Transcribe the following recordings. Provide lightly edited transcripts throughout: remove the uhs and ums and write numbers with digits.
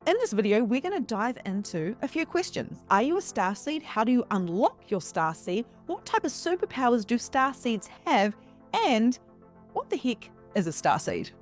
In this video, we're going to dive into a few questions. Are you a starseed? How do you unlock your starseed? What type of superpowers do starseeds have? And what the heck is a starseed?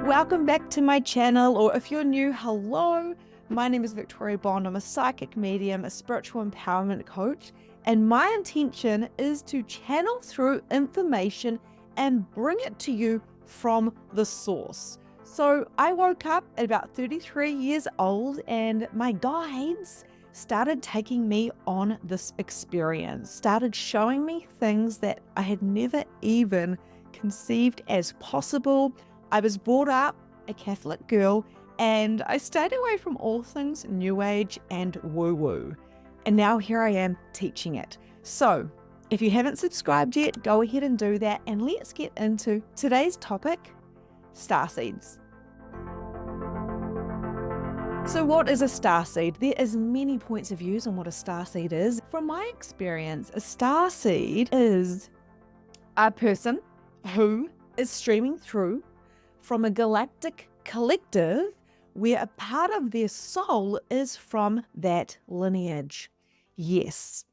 Welcome back to my channel, or if you're new, hello. My name is Victoria Bond. I'm a psychic medium, a spiritual empowerment coach, and my intention is to channel through information and bring it to you from the source. So I woke up at about 33 years old and my guides started taking me on this experience, started showing me things that I had never even conceived as possible. I was brought up a Catholic girl and I stayed away from all things New Age and woo-woo. And now here I am teaching it. So if you haven't subscribed yet, go ahead and do that. And let's get into today's topic, starseeds. So what is a starseed? There is many points of views on what a starseed is. From my experience, a starseed is a person who is streaming through from a galactic collective where a part of their soul is from that lineage. Yes.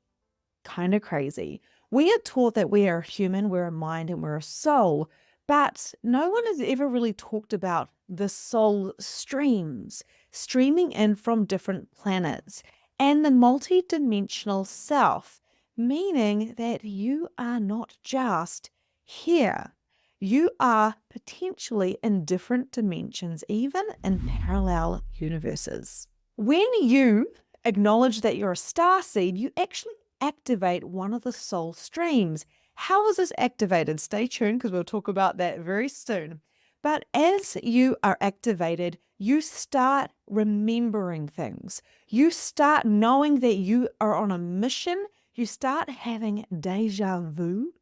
Kind of crazy. We are taught that we are a human, we're a mind, and we're a soul, but no one has ever really talked about the soul streams, streaming in from different planets, and the multi-dimensional self, meaning that you are not just here. You are potentially in different dimensions, even in parallel universes. When you acknowledge that you're a starseed, you actually activate one of the soul streams. How is this activated? Stay tuned because we'll talk about that very soon. But as you are activated, you start remembering things. You start knowing that you are on a mission. You start having deja vu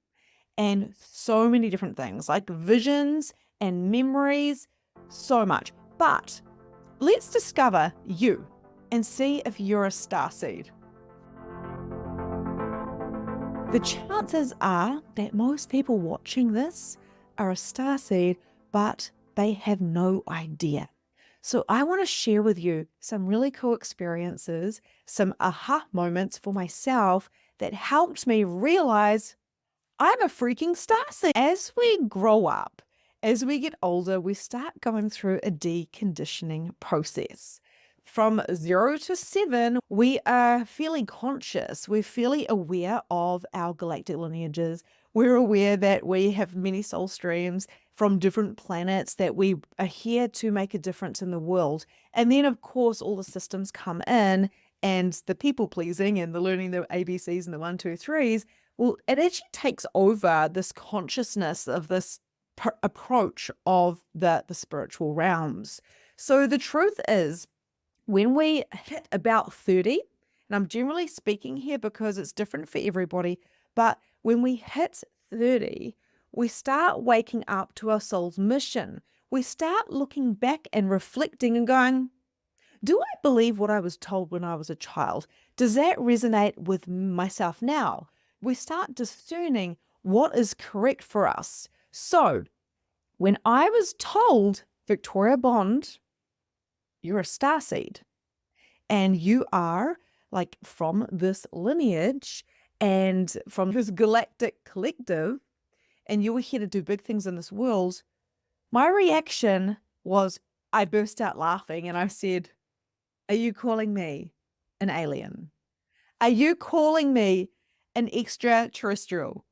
and so many different things like visions and memories, so much. But let's discover you and see if you're a starseed. The chances are that most people watching this are a starseed, but they have no idea. So I want to share with you some really cool experiences, some aha moments for myself that helped me realize I'm a freaking starseed. As we grow up, as we get older, we start going through a deconditioning process. From 0 to 7, we are fairly conscious. We're fairly aware of our galactic lineages. We're aware that we have many soul streams from different planets, that we are here to make a difference in the world. And then, of course, all the systems come in and the people pleasing and the learning the ABCs and the 1, 2, 3s. Well, it actually takes over this consciousness of this approach of the spiritual realms. So the truth is, when we hit about 30, and I'm generally speaking here because it's different for everybody, but when we hit 30, we start waking up to our soul's mission. We start looking back and reflecting and going, do I believe what I was told when I was a child? Does that resonate with myself now? We start discerning what is correct for us. So when I was told, Victoria Bond, you're a starseed and you are like from this lineage and from this galactic collective, and you were here to do big things in this world, my reaction was I burst out laughing and I said, are you calling me an alien? Are you calling me an extraterrestrial?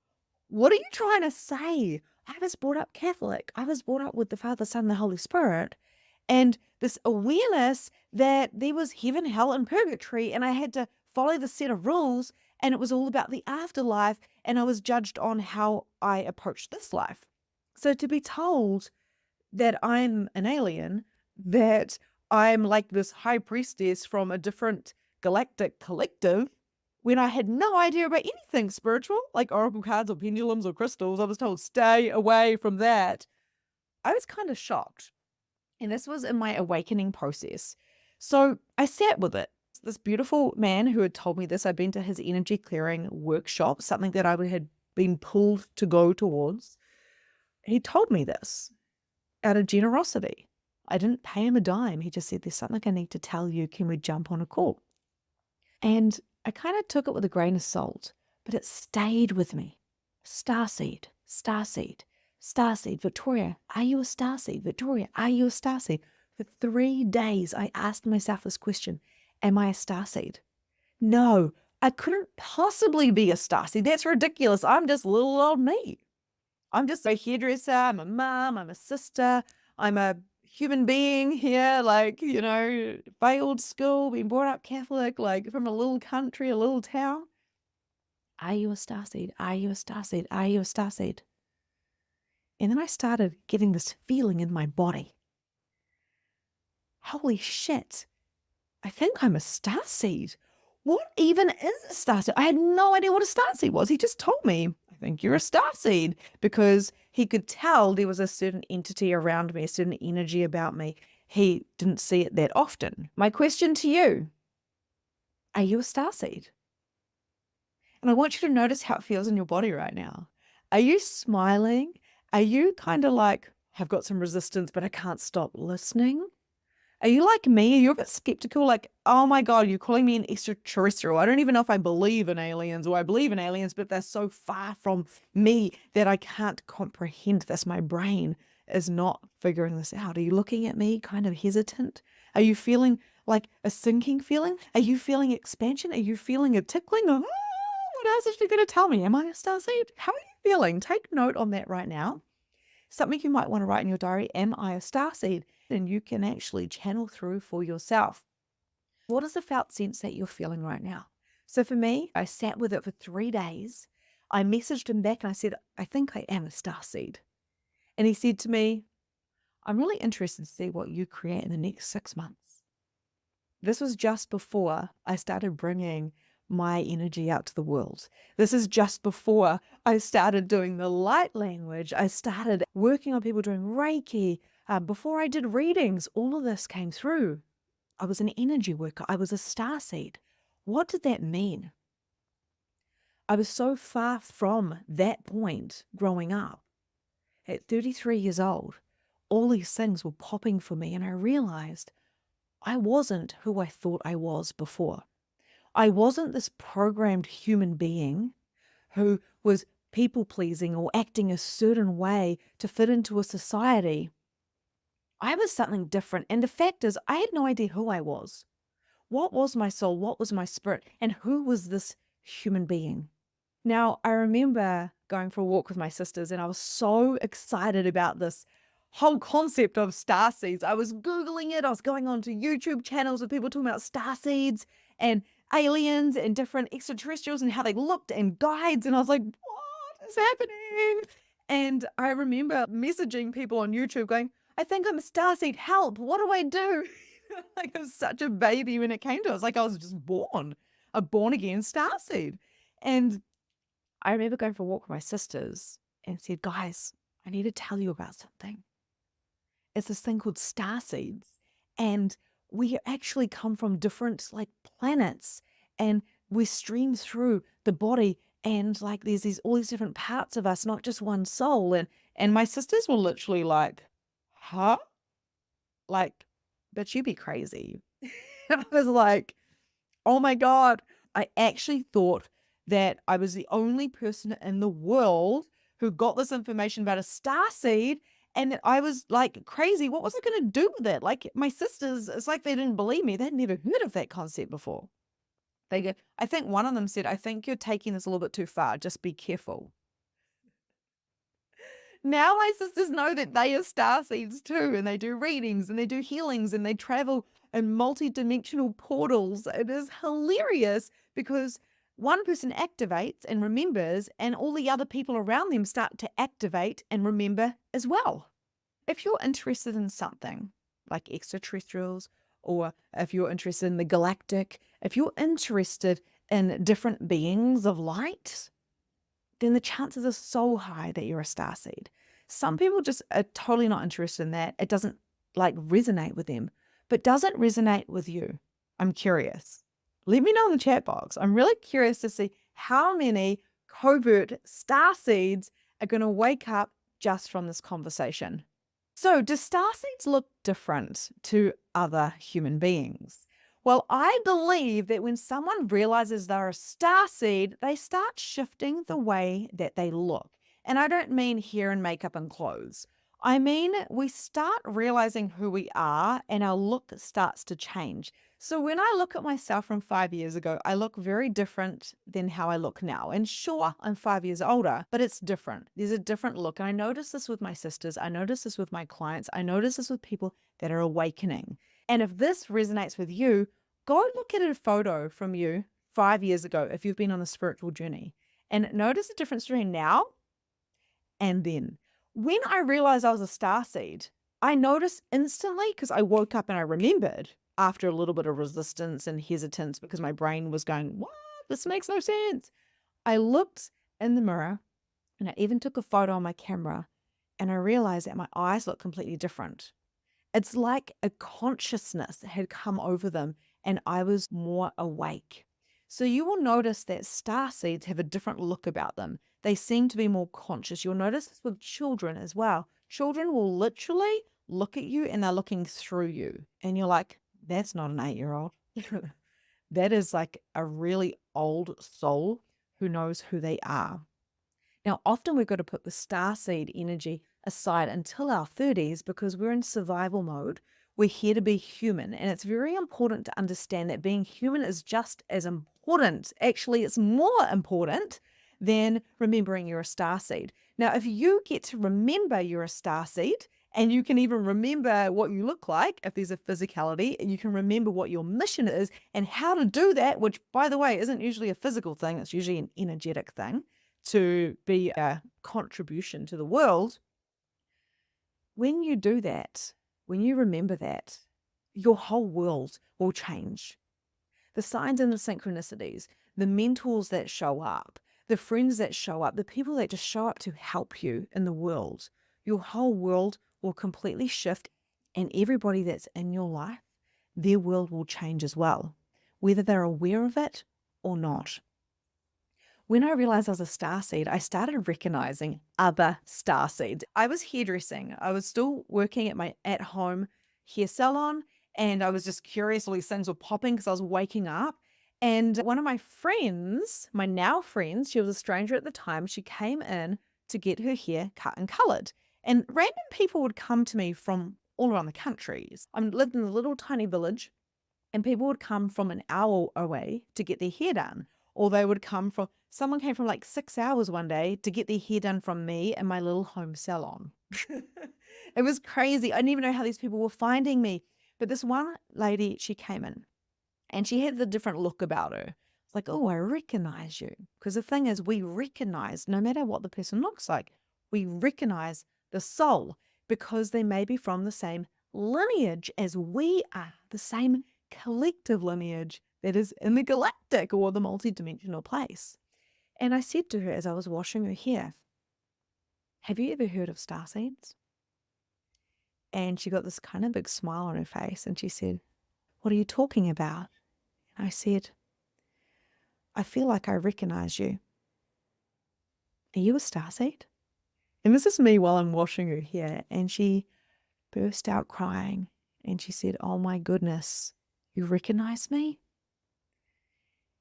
What are you trying to say? I was brought up Catholic. I was brought up with the Father, Son, and the Holy Spirit. And this awareness that there was heaven, hell, and purgatory, and I had to follow the set of rules, and it was all about the afterlife, and I was judged on how I approached this life. So to be told that I'm an alien, that I'm like this high priestess from a different galactic collective, when I had no idea about anything spiritual, like oracle cards or pendulums or crystals, I was told, stay away from that. I was kind of shocked. And this was in my awakening process. So I sat with it. This beautiful man who had told me this, I'd been to his energy clearing workshop, something that I had been pulled to go towards. He told me this. out of generosity. I didn't pay him a dime. He just said, there's something I need to tell you. Can we jump on a call? And I kind of took it with a grain of salt, but it stayed with me. Starseed, starseed, starseed. Victoria, are you a starseed? Victoria, are you a starseed? For 3 days, I asked myself this question, am I a starseed? No, I couldn't possibly be a starseed. That's ridiculous. I'm just little old me. I'm just a hairdresser. I'm a mom. I'm a sister. I'm a human being here, like, failed school, being brought up Catholic, like from a little country, a little town. Are you a starseed? Are you a starseed? Are you a starseed? And then I started getting this feeling in my body. Holy shit. I think I'm a starseed. What even is a starseed? I had no idea what a starseed was. He just told me, I think you're a starseed, because he could tell there was a certain entity around me, a certain energy about me. He didn't see it that often. My question to you, are you a starseed? And I want you to notice how it feels in your body right now. Are you smiling? Are you kind of like, have got some resistance, but I can't stop listening? Are you like me? Are you a bit skeptical? Like, oh my God, you're calling me an extraterrestrial. I don't even know if I believe in aliens, or I believe in aliens, but they're so far from me that I can't comprehend this. My brain is not figuring this out. Are you looking at me kind of hesitant? Are you feeling like a sinking feeling? Are you feeling expansion? Are you feeling a tickling? Oh, what else is she going to tell me? Am I a starseed? How are you feeling? Take note on that right now. Something you might want to write in your diary, am I a starseed? And you can actually channel through for yourself. What is the felt sense that you're feeling right now? So for me, I sat with it for 3 days. I messaged him back and I said, I think I am a starseed. And he said to me, I'm really interested to see what you create in the next 6 months. This was just before I started bringing my energy out to the world. This is just before I started doing the light language. I started working on people doing Reiki. Before I did readings, all of this came through. I was an energy worker. I was a starseed. What did that mean? I was so far from that point growing up. At 33 years old, all these things were popping for me, and I realized I wasn't who I thought I was before. I wasn't this programmed human being who was people pleasing or acting a certain way to fit into a society. I was something different. And the fact is, I had no idea who I was. What was my soul? What was my spirit? And who was this human being? Now, I remember going for a walk with my sisters, and I was so excited about this whole concept of starseeds. I was Googling it. I was going on to YouTube channels with people talking about starseeds and aliens and different extraterrestrials and how they looked, and guides. And I was like, what is happening? And I remember messaging people on YouTube going, I think I'm a starseed. Help. What do I do? Like, I was such a baby when it came to it. It was like I was just born, a born again starseed. And I remember going for a walk with my sisters and said, guys, I need to tell you about something. It's this thing called starseeds. And we actually come from different like planets, and we stream through the body, and like there's all these different parts of us, not just one soul. And my sisters were literally like, huh? Like, but you be crazy. I was like, oh my God. I actually thought that I was the only person in the world who got this information about a starseed, and that I was like crazy. What was I going to do with it? Like, my sisters, it's like they didn't believe me. They'd never heard of that concept before. I think one of them said, I think you're taking this a little bit too far. Just be careful. Now my sisters know that they are starseeds too, and they do readings and they do healings and they travel in multi-dimensional portals. It is hilarious because one person activates and remembers, and all the other people around them start to activate and remember as well. If you're interested in something like extraterrestrials, or if you're interested in the galactic, if you're interested in different beings of light, then the chances are so high that you're a starseed. Some people just are totally not interested in that. It doesn't like resonate with them. But does it resonate with you? I'm curious. Let me know in the chat box. I'm really curious to see how many covert starseeds are going to wake up just from this conversation. So, do starseeds look different to other human beings? Well, I believe that when someone realizes they're a starseed, they start shifting the way that they look. And I don't mean hair and makeup and clothes. I mean, we start realizing who we are and our look starts to change. So when I look at myself from 5 years ago, I look very different than how I look now. And sure, I'm 5 years older, but it's different. There's a different look. And I notice this with my sisters. I notice this with my clients. I notice this with people that are awakening. And if this resonates with you, go look at a photo from you 5 years ago if you've been on a spiritual journey and notice the difference between now and then. When I realized I was a starseed, I noticed instantly because I woke up and I remembered after a little bit of resistance and hesitance because my brain was going, what? This makes no sense. I looked in the mirror and I even took a photo on my camera and I realized that my eyes look completely different. It's like a consciousness had come over them and I was more awake. So you will notice that star seeds have a different look about them. They seem to be more conscious. You'll notice this with children as well. Children will literally look at you and they're looking through you. And you're like, that's not an 8-year-old. That is like a really old soul who knows who they are. Now, often we've got to put the starseed energy aside until our 30s because we're in survival mode. We're here to be human. And it's very important to understand that being human is just as important. Actually, it's more important than remembering you're a starseed. Now, if you get to remember you're a starseed, and you can even remember what you look like if there's a physicality, and you can remember what your mission is and how to do that, which, by the way, isn't usually a physical thing, it's usually an energetic thing to be a contribution to the world. When you do that, when you remember that, your whole world will change. The signs and the synchronicities, the mentors that show up, the friends that show up, the people that just show up to help you in the world, your whole world will completely shift. And everybody that's in your life, their world will change as well, whether they're aware of it or not. When I realized I was a starseed, I started recognizing other starseeds. I was hairdressing. I was still working at my at-home hair salon, and I was just curious. All these things were popping because I was waking up. And one of my friends, my now friends, she was a stranger at the time, she came in to get her hair cut and colored. And random people would come to me from all around the country. I lived in a little tiny village, and people would come from an hour away to get their hair done. Or they would come from, someone came from like 6 hours one day to get their hair done from me in my little home salon. It was crazy. I didn't even know how these people were finding me. But this one lady, she came in and she had the different look about her. It's like, oh, I recognize you. Because the thing is, we recognize, no matter what the person looks like, we recognize the soul because they may be from the same lineage as we are, the same collective lineage that is in the galactic or the multidimensional place. And I said to her as I was washing her hair, have you ever heard of starseeds? And she got this kind of big smile on her face and she said, what are you talking about? And I said, I feel like I recognize you. Are you a starseed? And this is me while I'm washing her hair. And she burst out crying and she said, oh my goodness, you recognize me?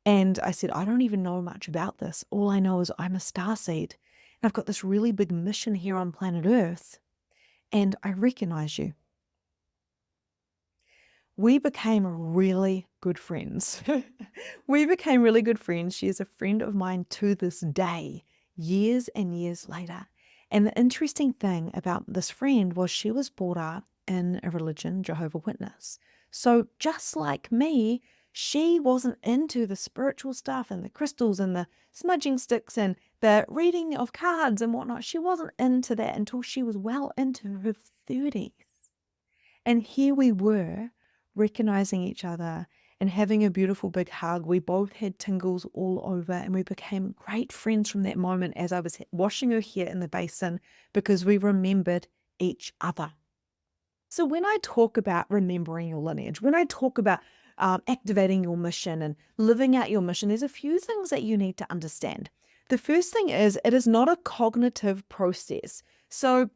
And I said, I don't even know much about this. All I know is I'm a starseed. And I've got this really big mission here on planet Earth. And I recognize you. We became really good friends. We became really good friends. She is a friend of mine to this day, years and years later. And the interesting thing about this friend was she was brought up in a religion, Jehovah's Witness. So just like me, she wasn't into the spiritual stuff and the crystals and the smudging sticks and the reading of cards and whatnot. She wasn't into that until she was well into her 30s. And here we were recognizing each other and having a beautiful big hug. We both had tingles all over and we became great friends from that moment as I was washing her hair in the basin because we remembered each other. So when I talk about remembering your lineage, when I talk about activating your mission and living out your mission, there's a few things that you need to understand. The first thing is it is not a cognitive process. So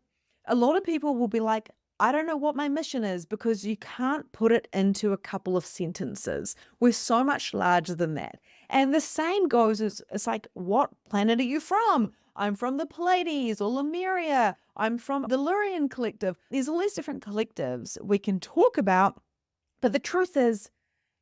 A lot of people will be like, I don't know what my mission is, because you can't put it into a couple of sentences. We're so much larger than that. And the same goes as it's like, what planet are you from? I'm from the Pleiades or Lemuria. I'm from the Lurian collective. There's all these different collectives we can talk about. But the truth is,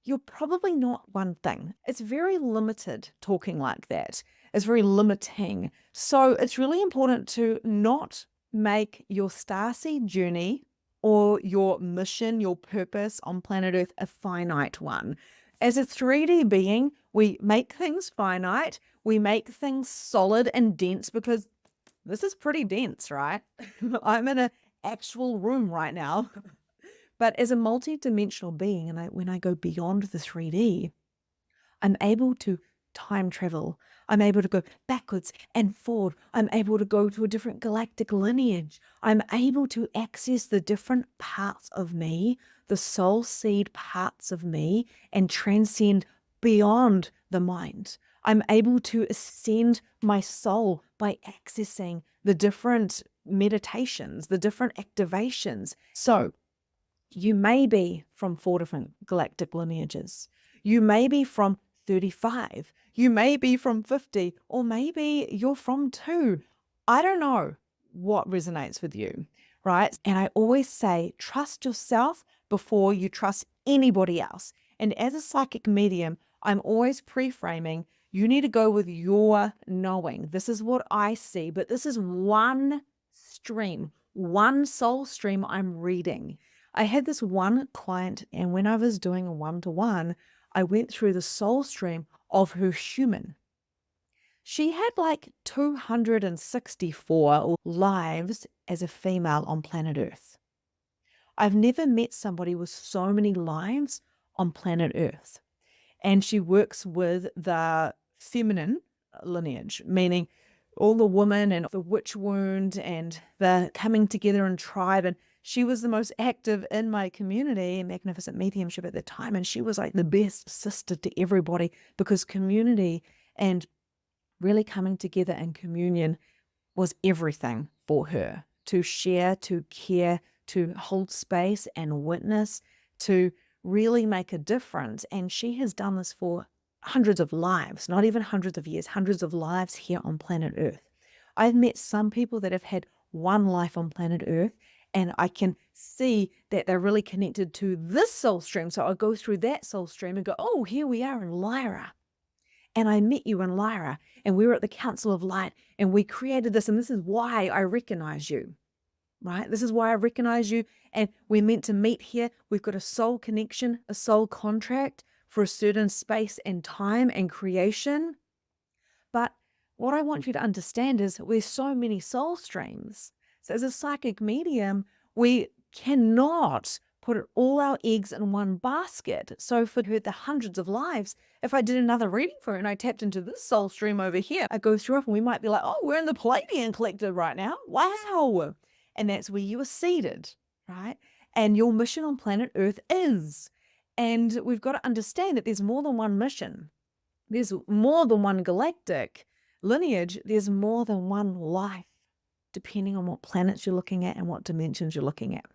you're probably not one thing. It's very limited talking like that. It's very limiting. So it's really important to not make your starseed journey or your mission, your purpose on planet Earth a finite one. As a 3D being, we make things finite, we make things solid and dense, because this is pretty dense, right? I'm in an actual room right now. But as a multi-dimensional being, and when I go beyond the 3D, I'm able to time travel. I'm able to go backwards and forward. I'm able to go to a different galactic lineage. I'm able to access the different parts of me, the soul seed parts of me, and transcend beyond the mind. I'm able to ascend my soul by accessing the different meditations, the different activations. So you may be from 4 different galactic lineages. You may be from 35. You may be from 50, or maybe you're from 2. I don't know what resonates with you, right? And I always say, trust yourself before you trust anybody else. And as a psychic medium, I'm always pre-framing, you need to go with your knowing. This is what I see, but this is one stream, one soul stream I'm reading. I had this one client, and when I was doing a one-to-one, I went through the soul stream of her human. She had like 264 lives as a female on planet Earth. I've never met somebody with so many lives on planet Earth. And she works with the feminine lineage, meaning all the women and the witch wound and the coming together in tribe. And she was the most active in my community, Magnificent Mediumship at the time. And she was like the best sister to everybody, because community and really coming together in communion was everything for her, to share, to care, to hold space and witness, to really make a difference. And she has done this for hundreds of lives, not even hundreds of years, hundreds of lives here on planet Earth. I've met some people that have had one life on planet Earth, and I can see that they're really connected to this soul stream. So I go through that soul stream and go, oh, here we are in Lyra. And I met you in Lyra, and we were at the Council of Light, and we created this, and this is why I recognize you, right? This is why I recognize you, and we're meant to meet here. We've got a soul connection, a soul contract for a certain space and time and creation. But what I want you to understand is we're so many soul streams. So as a psychic medium, we cannot put all our eggs in one basket. So for her, the hundreds of lives, if I did another reading for her and I tapped into this soul stream over here, I go through it and we might be like, oh, we're in the Pleiadian collective right now. Wow. And that's where you are seated, right? And your mission on planet Earth is. And we've got to understand that there's more than one mission. There's more than one galactic lineage. There's more than one life, depending on what planets you're looking at and what dimensions you're looking at.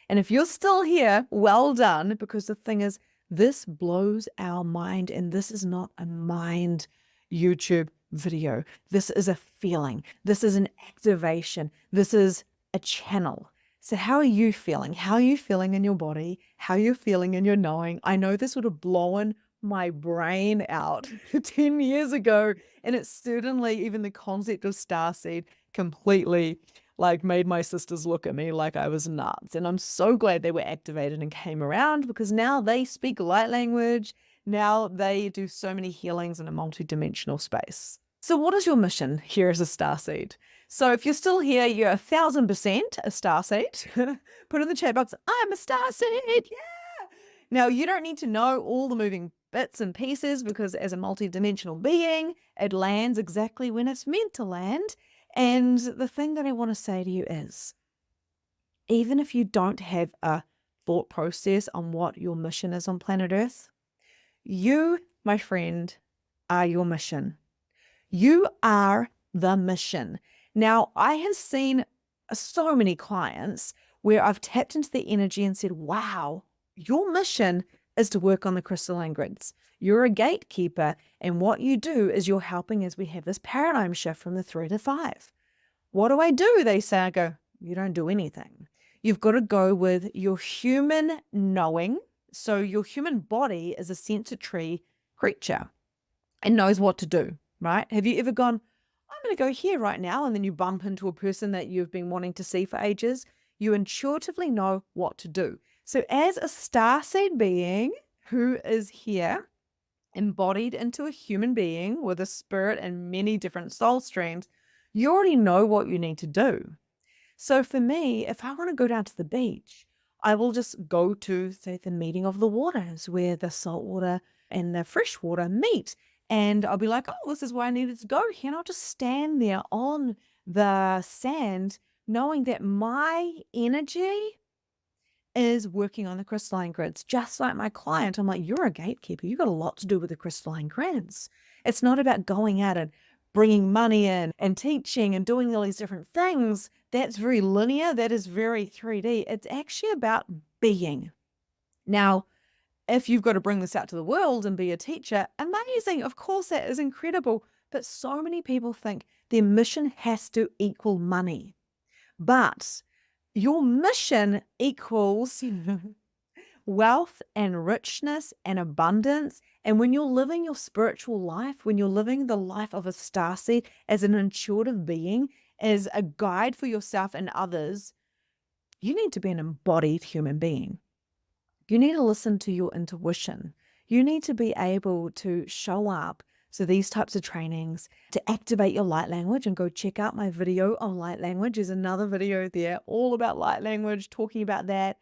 And if you're still here, well done, because the thing is, this blows our mind, and this is not a mind YouTube video. This is a feeling. This is an activation. This is a channel. So how are you feeling? How are you feeling in your body? How are you feeling in your knowing? I know this would have blown my brain out 10 years ago, and it's certainly, even the concept of Starseed completely like made my sisters look at me like I was nuts. And I'm so glad they were activated and came around, because now they speak light language. Now they do so many healings in a multi-dimensional space. So what is your mission here as a Starseed? So if you're still here, you're 1,000% a Starseed. Put in the chat box, I'm a Starseed, yeah! Now, you don't need to know all the moving bits and pieces, because as a multi-dimensional being, it lands exactly when it's meant to land. And the thing that I want to say to you is, even if you don't have a thought process on what your mission is on planet Earth, you, my friend, are your mission. You are the mission. Now, I have seen so many clients where I've tapped into the energy and said, wow, your mission is to work on the crystalline grids. You're a gatekeeper. And what you do is you're helping as we have this paradigm shift from the 3 to 5. What do I do? They say. I go, you don't do anything. You've got to go with your human knowing. So your human body is a sensory creature and knows what to do, right? Have you ever gone, I'm going to go here right now, and then you bump into a person that you've been wanting to see for ages? You intuitively know what to do. So as a starseed being who is here, embodied into a human being with a spirit and many different soul streams, you already know what you need to do. So for me, if I want to go down to the beach, I will just go to, say, the meeting of the waters where the salt water and the fresh water meet. And I'll be like, oh, this is where I needed to go here. And I'll just stand there on the sand, knowing that my energy is working on the crystalline grids. Just like my client, I'm like, you're a gatekeeper. You got a lot to do with the crystalline grids. It's not about going out and bringing money in and teaching and doing all these different things. That's very linear. That is very 3D. It's actually about being. Now, if you've got to bring this out to the world and be a teacher, amazing. Of course, that is incredible. But so many people think their mission has to equal money. But your mission equals wealth and richness and abundance. And when you're living your spiritual life, when you're living the life of a starseed as an intuitive being, as a guide for yourself and others, you need to be an embodied human being. You need to listen to your intuition. You need to be able to show up. So these types of trainings to activate your light language, and go check out my video on light language. There's another video there all about light language, talking about that.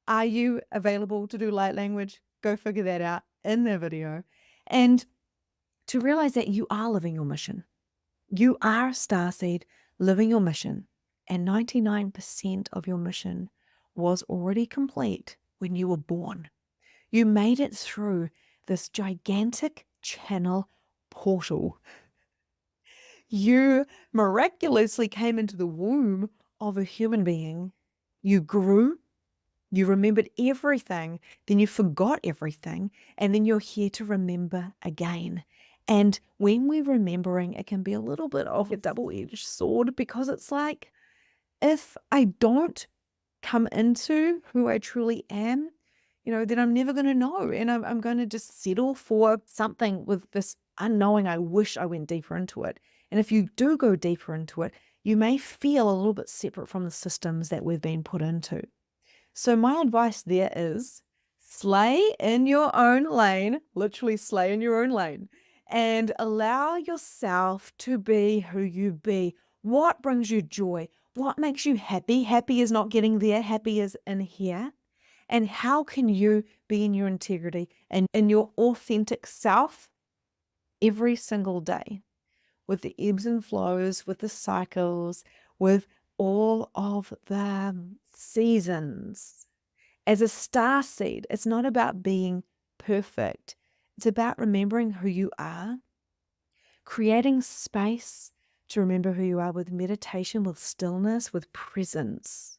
Are you available to do light language? Go figure that out in the video. And to realize that you are living your mission. You are a starseed living your mission. And 99% of your mission was already complete when you were born. You made it through this gigantic channel portal. You miraculously came into the womb of a human being. You grew, you remembered everything, then you forgot everything, and then you're here to remember again. And when we're remembering, it can be a little bit of a double-edged sword, because it's like, if I don't come into who I truly am, then I'm never going to know. And I'm going to just settle for something with this unknowing. I wish I went deeper into it. And if you do go deeper into it, you may feel a little bit separate from the systems that we've been put into. So my advice there is slay in your own lane, literally slay in your own lane, and allow yourself to be who you be. What brings you joy? What makes you happy? Happy is not getting there. Happy is in here. And how can you be in your integrity and in your authentic self every single day, with the ebbs and flows, with the cycles, with all of the seasons? As a starseed, it's not about being perfect. It's about remembering who you are, creating space to remember who you are with meditation, with stillness, with presence,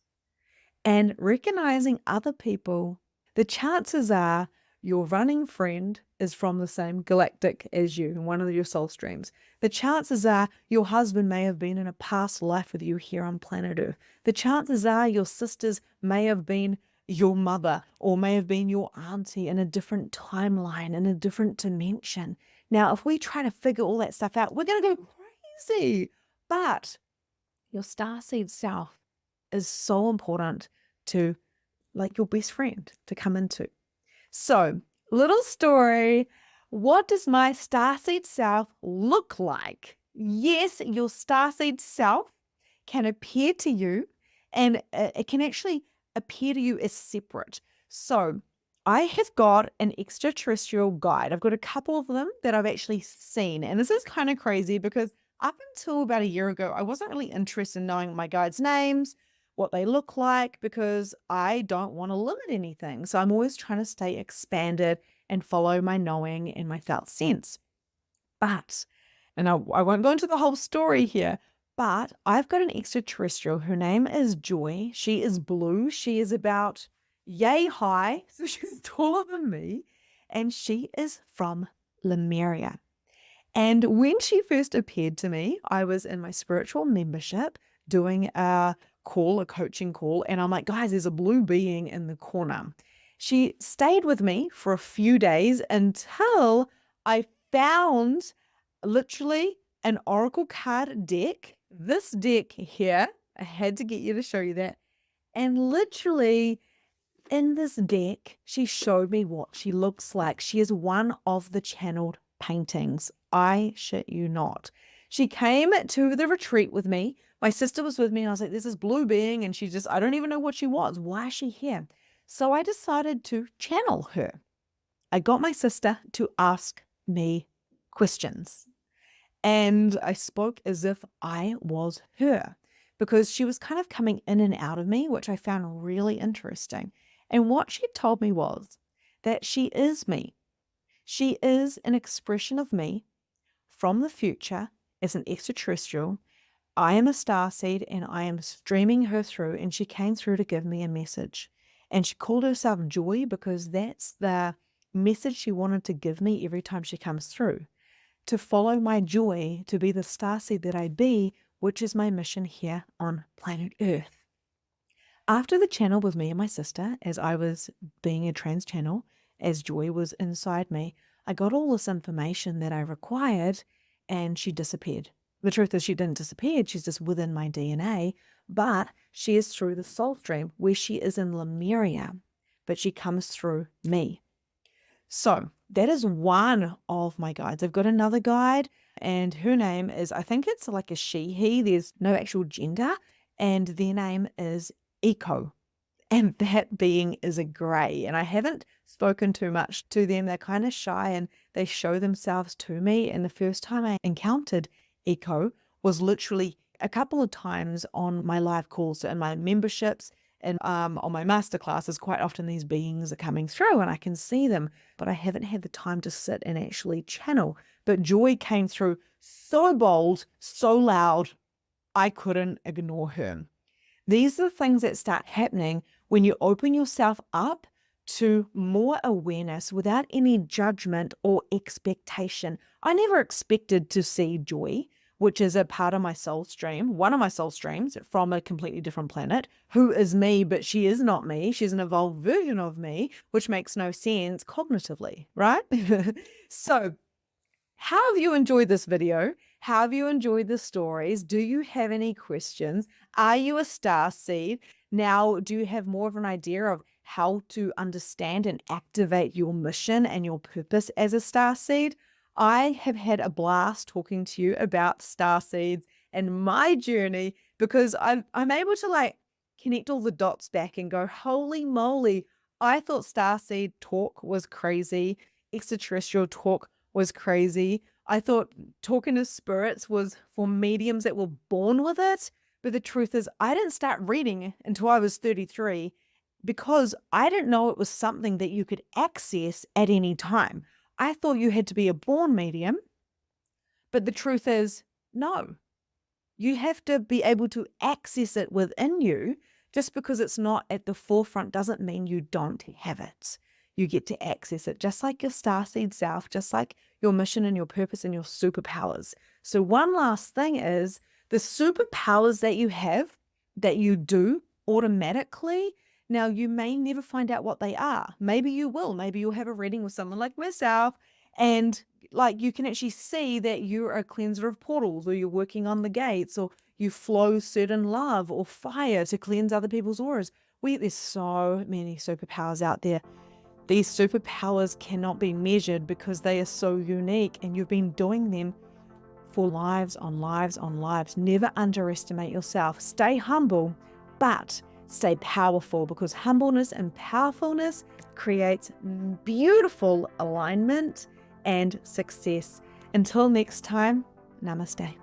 and recognizing other people. The chances are your running friend is from the same galactic as you, in one of your soul streams. The chances are your husband may have been in a past life with you here on planet Earth. The chances are your sisters may have been your mother, or may have been your auntie in a different timeline, in a different dimension. Now, if we try to figure all that stuff out, we're going to go crazy. But your starseed self is so important to, like, your best friend to come into. So, little story. What does my starseed self look like? Yes, your starseed self can appear to you, and it can actually appear to you as separate. So I have got an extraterrestrial guide. I've got a couple of them that I've actually seen. And this is kind of crazy, because up until about a year ago, I wasn't really interested in knowing my guides' names, what they look like, because I don't want to limit anything. So I'm always trying to stay expanded and follow my knowing and my felt sense. But, and I won't go into the whole story here, But I've got an extraterrestrial. Her name is Joy. She is blue. She is about yay high. So she's taller than me. And she is from Lemuria. And when she first appeared to me, I was in my spiritual membership doing a call, a coaching call. And I'm like, guys, there's a blue being in the corner. She stayed with me for a few days until I found literally an oracle card deck. This deck here, I had to get you to show you that. And literally in this deck, she showed me what she looks like. She is one of the channeled paintings. I shit you not. She came to the retreat with me. My sister was with me, and I was like, there's this blue being, and I don't even know what she was. Why is she here? So I decided to channel her. I got my sister to ask me questions. And I spoke as if I was her because she was kind of coming in and out of me, which I found really interesting. And what she told me was that she is me. She is an expression of me from the future as an extraterrestrial. I am a starseed and I am streaming her through, and she came through to give me a message. And she called herself Joy because that's the message she wanted to give me every time she comes through. To follow my joy, to be the starseed that I be, which is my mission here on planet Earth. After the channel with me and my sister, as I was being a trans channel, as Joy was inside me, I got all this information that I required, and she disappeared. The truth is she didn't disappear, she's just within my DNA, but she is through the soul stream where she is in Lemuria, but she comes through me. So that is one of my guides. I've got another guide, and her name is, I think it's like a she, he, there's no actual gender, and their name is Eco. And that being is a gray. And I haven't spoken too much to them. They're kind of shy and they show themselves to me. And the first time I encountered Eco was literally a couple of times on my live calls, so in my memberships and on my masterclasses. Quite often these beings are coming through and I can see them, but I haven't had the time to sit and actually channel. But Joy came through so bold, so loud, I couldn't ignore her. These are the things that start happening when you open yourself up to more awareness without any judgment or expectation. I never expected to see Joy, which is a part of my soul stream, one of my soul streams from a completely different planet, who is me, but she is not me. She's an evolved version of me, which makes no sense cognitively, right? So, how have you enjoyed this video? How have you enjoyed the stories? Do you have any questions? Are you a starseed? Now, do you have more of an idea of how to understand and activate your mission and your purpose as a starseed? I have had a blast talking to you about starseeds and my journey because I'm able to like connect all the dots back and go, holy moly, I thought starseed talk was crazy. Extraterrestrial talk was crazy. I thought talking to spirits was for mediums that were born with it. But the truth is, I didn't start reading until I was 33 because I didn't know it was something that you could access at any time. I thought you had to be a born medium. But the truth is, no. You have to be able to access it within you. Just because it's not at the forefront doesn't mean you don't have it. You get to access it, just like your starseed self, just like your mission and your purpose and your superpowers. So one last thing is the superpowers that you have, that you do automatically. Now, you may never find out what they are. Maybe you will. Maybe you'll have a reading with someone like myself, and like you can actually see that you're a cleanser of portals, or you're working on the gates, or you flow certain love or fire to cleanse other people's auras. There's so many superpowers out there. These superpowers cannot be measured because they are so unique, and you've been doing them for lives on lives on lives. Never underestimate yourself. Stay humble, but stay powerful, because humbleness and powerfulness creates beautiful alignment and success. Until next time, namaste.